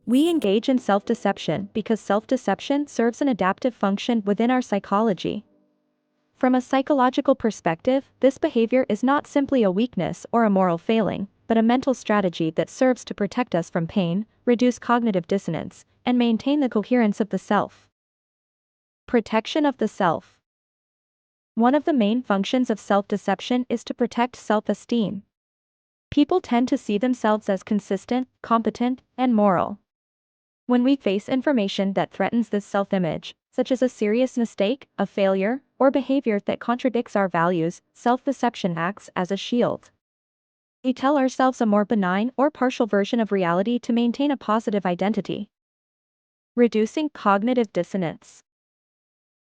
We engage in self-deception because self-deception serves an adaptive function within our psychology. From a psychological perspective, this behavior is not simply a weakness or a moral failing, but a mental strategy that serves to protect us from pain, reduce cognitive dissonance, and maintain the coherence of the self. Protection of the self. One of the main functions of self-deception is to protect self-esteem. People tend to see themselves as consistent, competent, and moral. When we face information that threatens this self-image, such as a serious mistake, a failure, or behavior that contradicts our values, self-deception acts as a shield. We tell ourselves a more benign or partial version of reality to maintain a positive identity. Reducing cognitive dissonance.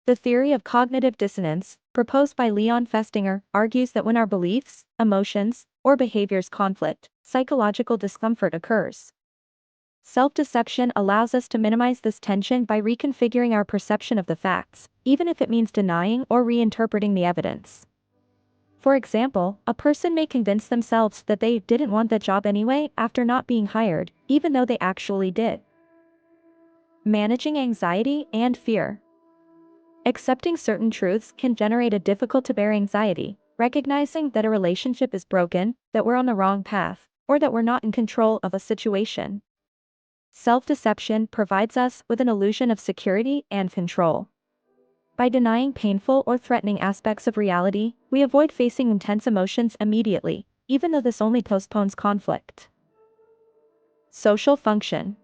The theory of cognitive dissonance, proposed by Leon Festinger, argues that when our beliefs, emotions, or behaviors conflict, psychological discomfort occurs. Self-deception allows us to minimize this tension by reconfiguring our perception of the facts, even if it means denying or reinterpreting the evidence. For example, a person may convince themselves that they didn't want that job anyway after not being hired, even though they actually did. Managing anxiety and fear. Accepting certain truths can generate a difficult-to-bear anxiety, recognizing that a relationship is broken, that we're on the wrong path, or that we're not in control of a situation. Self-deception provides us with an illusion of security and control. By denying painful or threatening aspects of reality, we avoid facing intense emotions immediately, even though this only postpones conflict. Social function.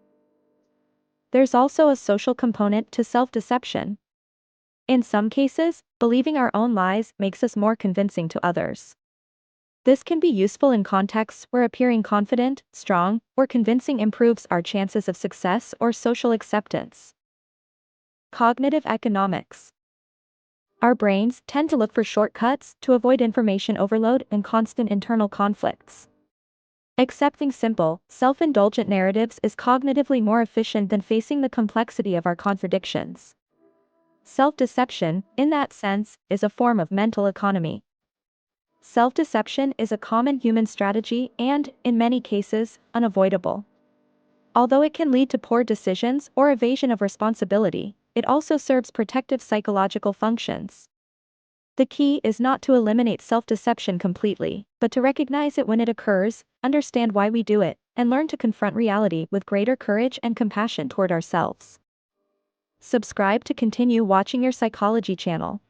There's also a social component to self-deception. In some cases, believing our own lies makes us more convincing to others. This can be useful in contexts where appearing confident, strong, or convincing improves our chances of success or social acceptance. Cognitive economics. Our brains tend to look for shortcuts to avoid information overload and constant internal conflicts. Accepting simple, self-indulgent narratives is cognitively more efficient than facing the complexity of our contradictions. Self-deception, in that sense, is a form of mental economy. Self-deception is a common human strategy and, in many cases, unavoidable. Although it can lead to poor decisions or evasion of responsibility, it also serves protective psychological functions. The key is not to eliminate self-deception completely, but to recognize it when it occurs, understand why we do it, and learn to confront reality with greater courage and compassion toward ourselves. Subscribe to continue watching your psychology channel.